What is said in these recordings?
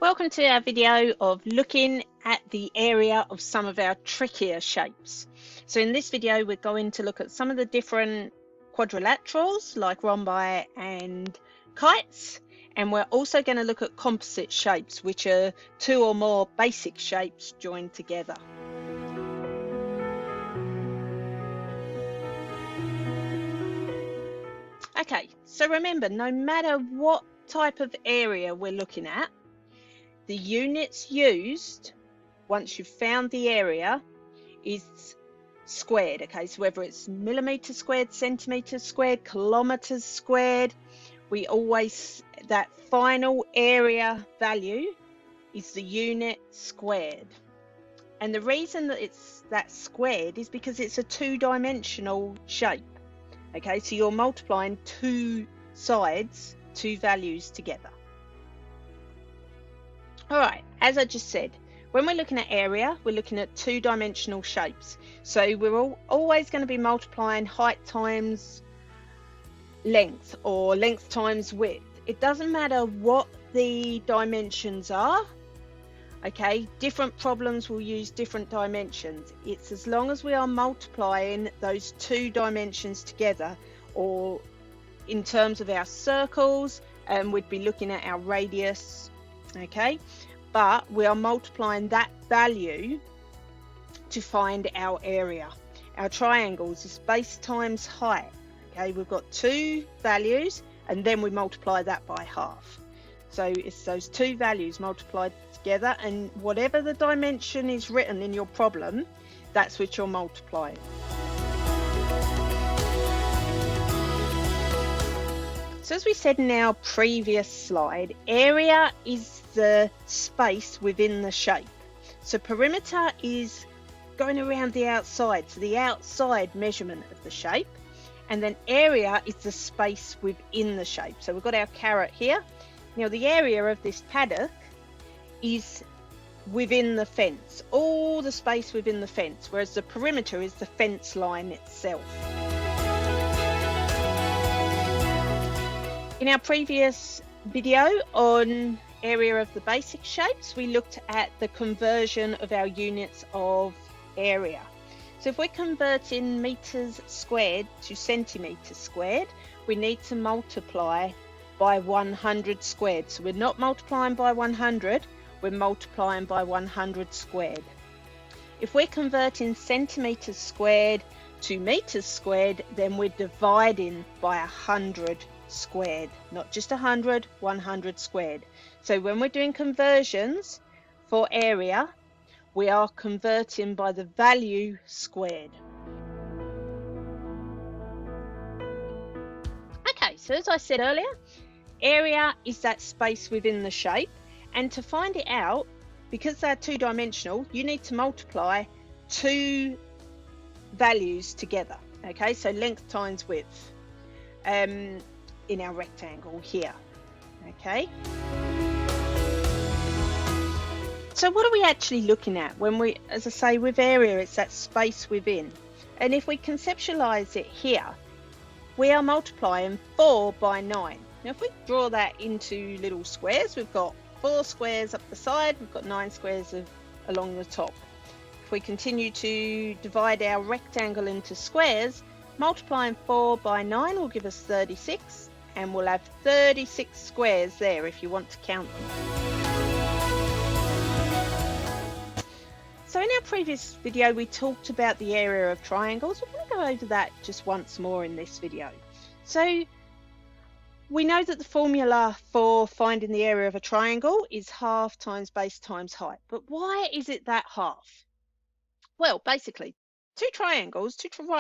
Welcome to our video of looking at the area of some of our trickier shapes. So in this video we're going to look at some of the different quadrilaterals like rhombi and kites, and we're also going to look at composite shapes, which are two or more basic shapes joined together. Okay, so remember, no matter what type of area we're looking at, the units used once you've found the area is squared. Okay, so whether it's millimeters squared, centimeters squared, kilometers squared, that final area value is the unit squared. And the reason that it's that squared is because it's a two-dimensional shape. Okay, so you're multiplying two sides, two values together. All right, as I just said, when we're looking at area, we're looking at two-dimensional shapes. So we're always going to be multiplying height times length or length times width. It doesn't matter what the dimensions are. Okay, different problems will use different dimensions. It's as long as we are multiplying those two dimensions together, or in terms of our circles, we'd be looking at our radius. Okay, but we are multiplying that value to find our area. Our triangles is base times height. Okay, we've got two values and then we multiply that by half. So it's those two values multiplied together, and whatever the dimension is written in your problem, that's what you're multiplying. So as we said in our previous slide, area is the space within the shape. So perimeter is going around the outside, so the outside measurement of the shape, and then area is the space within the shape. So we've got our carrot here. Now the area of this paddock is within the fence, all the space within the fence, whereas the perimeter is the fence line itself. In our previous video on area of the basic shapes, we looked at the conversion of our units of area. So if we're converting meters squared to centimeters squared, we need to multiply by 100 squared. So we're not multiplying by 100, we're multiplying by 100 squared. If we're converting centimeters squared to meters squared, then we're dividing by 100 squared, not just 100, 100 squared. So when we're doing conversions for area, we are converting by the value squared. Okay, so as I said earlier, area is that space within the shape, and to find it out, because they're two-dimensional, you need to multiply two values together. Okay, so length times width in our rectangle here. Okay, so what are we actually looking at when we, as I say, with area, it's that space within. And if we conceptualize it here, we are multiplying 4 by 9. Now if we draw that into little squares, we've got 4 squares up the side, we've got 9 squares along the top. If we continue to divide our rectangle into squares, multiplying 4 by 9 will give us 36, and we'll have 36 squares there if you want to count them. So in our previous video we talked about the area of triangles. We're going to go over that just once more in this video. So we know that the formula for finding the area of a triangle is half times base times height. But why is it that half? Well, basically, two right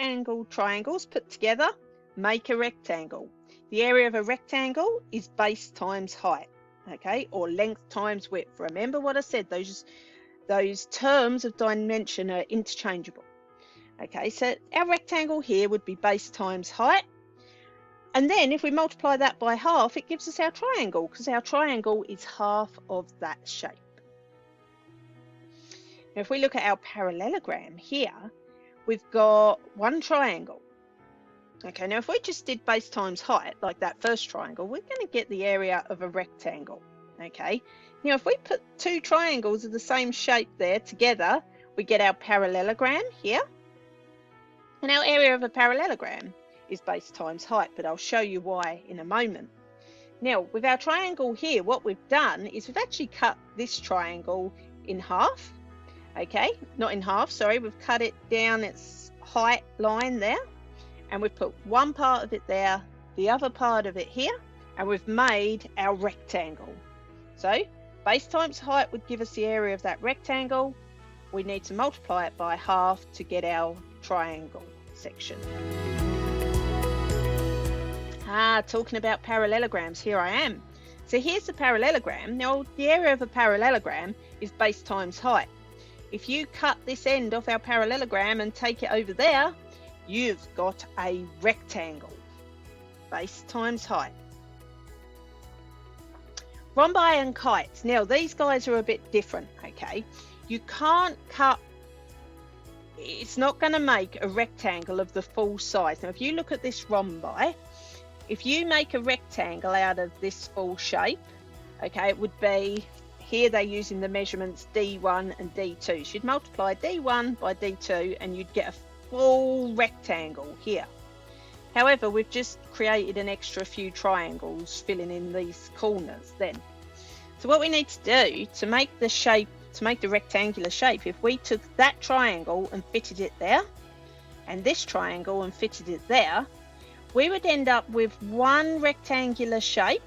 angled triangles put together make a rectangle. The area of a rectangle is base times height, okay, or length times width. Remember what I said, those terms of dimension are interchangeable. Okay, so our rectangle here would be base times height. And then if we multiply that by half, it gives us our triangle, because our triangle is half of that shape. Now, if we look at our parallelogram here, we've got one triangle. Okay, now if we just did base times height, like that first triangle, we're going to get the area of a rectangle. Okay, now if we put two triangles of the same shape there together, we get our parallelogram here. And our area of a parallelogram is base times height, but I'll show you why in a moment. Now, with our triangle here, what we've done is we've actually cut this triangle in half. Okay, not in half, sorry, we've cut it down its height line there, and we've put one part of it there, the other part of it here, and we've made our rectangle. So base times height would give us the area of that rectangle. We need to multiply it by half to get our triangle section. Talking about parallelograms, here I am. So here's the parallelogram. Now the area of a parallelogram is base times height. If you cut this end off our parallelogram and take it over there, you've got a rectangle. Base times height. Rhombi and kites. Now these guys are a bit different, okay? You can't cut, it's not going to make a rectangle of the full size. Now if you look at this rhombi, if you make a rectangle out of this full shape, okay, it would be, here they're using the measurements D1 and D2. So you'd multiply D1 by D2 and you'd get a full rectangle here. However, we've just created an extra few triangles filling in these corners then. So what we need to do to make the shape, to make the rectangular shape, if we took that triangle and fitted it there, and this triangle and fitted it there, we would end up with one rectangular shape,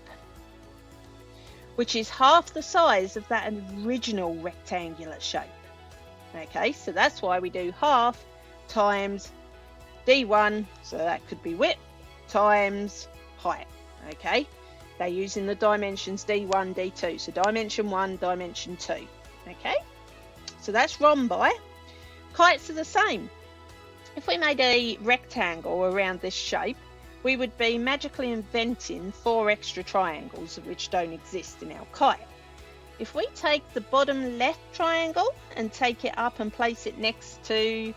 which is half the size of that original rectangular shape. Okay, so that's why we do half times D1, so that could be width, times height. Okay, they're using the dimensions D1, D2, so dimension 1, dimension 2. Okay, so that's rhombi. Kites are the same. If we made a rectangle around this shape, we would be magically inventing 4 extra triangles which don't exist in our kite. If we take the bottom left triangle and take it up and place it next to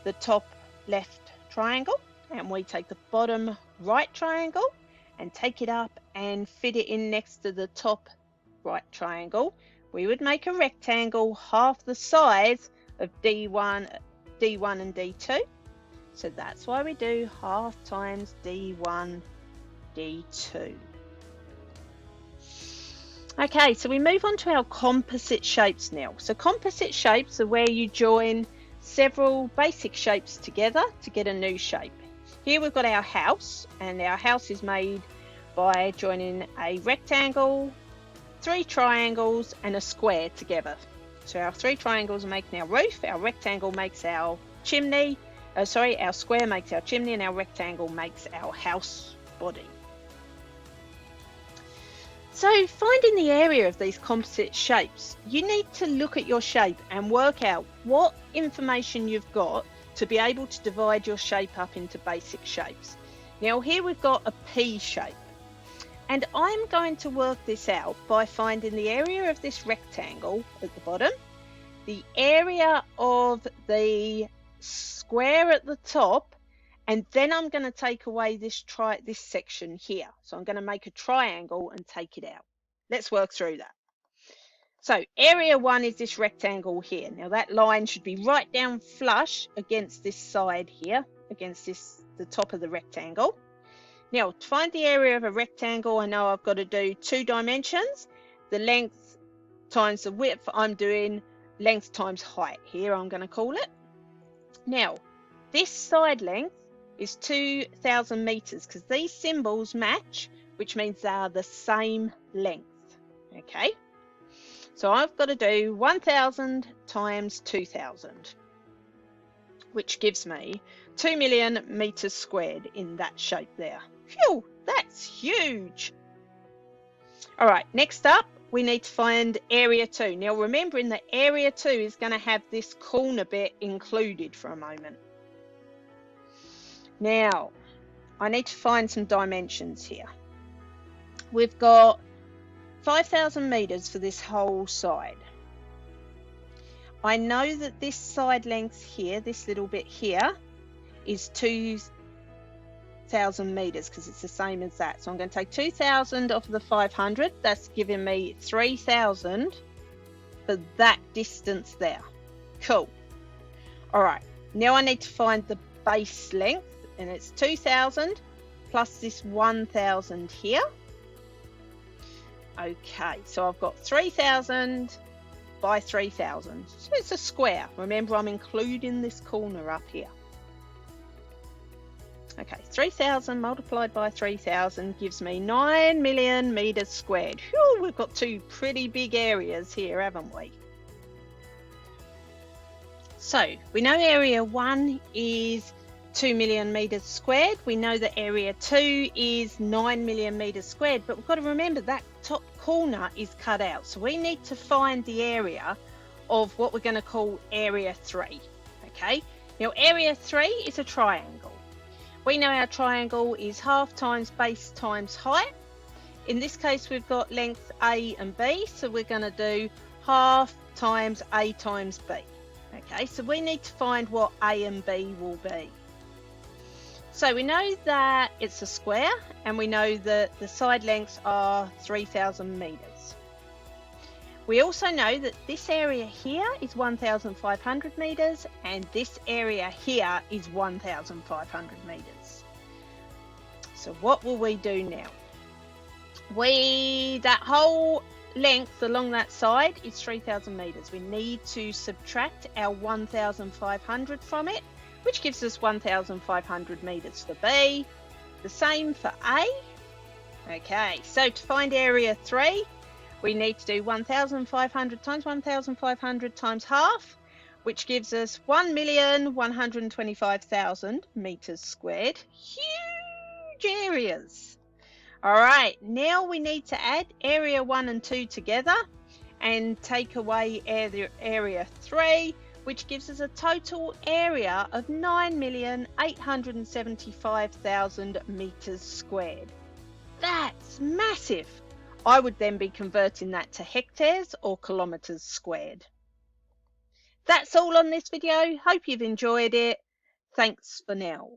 the top left triangle, and we take the bottom right triangle and take it up and fit it in next to the top right triangle, we would make a rectangle half the size of D1 and D2. So that's why we do half times D1, D2. Okay, so we move on to our composite shapes now. So composite shapes are where you join several basic shapes together to get a new shape. Here we've got our house, and our house is made by joining a rectangle, 3 triangles and a square together. So our 3 triangles are making our roof, our rectangle makes our chimney, our square makes our chimney, and our rectangle makes our house body. So finding the area of these composite shapes, you need to look at your shape and work out what information you've got to be able to divide your shape up into basic shapes. Now here we've got a P shape, and I'm going to work this out by finding the area of this rectangle at the bottom, the area of the square at the top, and then I'm going to take away this section here. So I'm going to make a triangle and take it out. Let's work through that. So area 1 is this rectangle here. Now that line should be right down flush against this side here, against the top of the rectangle. Now to find the area of a rectangle, I know I've got to do 2 dimensions. The length times the width, I'm doing length times height here, I'm going to call it. Now this side length is 2,000 meters because these symbols match, which means they are the same length. Okay, so I've got to do 1,000 times 2,000, which gives me 2 million meters squared in that shape there. Phew, that's huge. All right, next up we need to find area 2. Now remembering that area 2 is going to have this corner bit included for a moment. Now, I need to find some dimensions here. We've got 5,000 meters for this whole side. I know that this side length here, this little bit here, is thousand meters because it's the same as that. So I'm going to take 2,000 off of the 500. That's giving me 3,000 for that distance there. Cool. All right, now I need to find the base length, and it's 2,000 plus this 1,000 here. Okay, so I've got 3,000 by 3,000. So it's a square. Remember, I'm including this corner up here. Okay, 3,000 multiplied by 3,000 gives me 9 million meters squared. Whew, we've got two pretty big areas here, haven't we? So we know area 1 is 2 million meters squared. We know that area 2 is 9 million meters squared, but we've got to remember that top corner is cut out. So we need to find the area of what we're going to call area 3. Okay, now area 3 is a triangle. We know our triangle is half times base times height. In this case, we've got length A and B, so we're going to do half times A times B. Okay, so we need to find what A and B will be. So we know that it's a square, and we know that the side lengths are 3,000 meters. We also know that this area here is 1,500 meters, and this area here is 1,500 meters. So what will we do now? That whole length along that side is 3,000 meters. We need to subtract our 1,500 from it, which gives us 1,500 meters for B. The same for A. Okay, so to find area 3, we need to do 1,500 times 1,500 times half, which gives us 1,125,000 meters squared. Huge areas. All right, now we need to add area 1 and 2 together and take away area 3, which gives us a total area of 9,875,000 meters squared. That's massive. I would then be converting that to hectares or kilometers squared. That's all on this video. Hope you've enjoyed it. Thanks for now.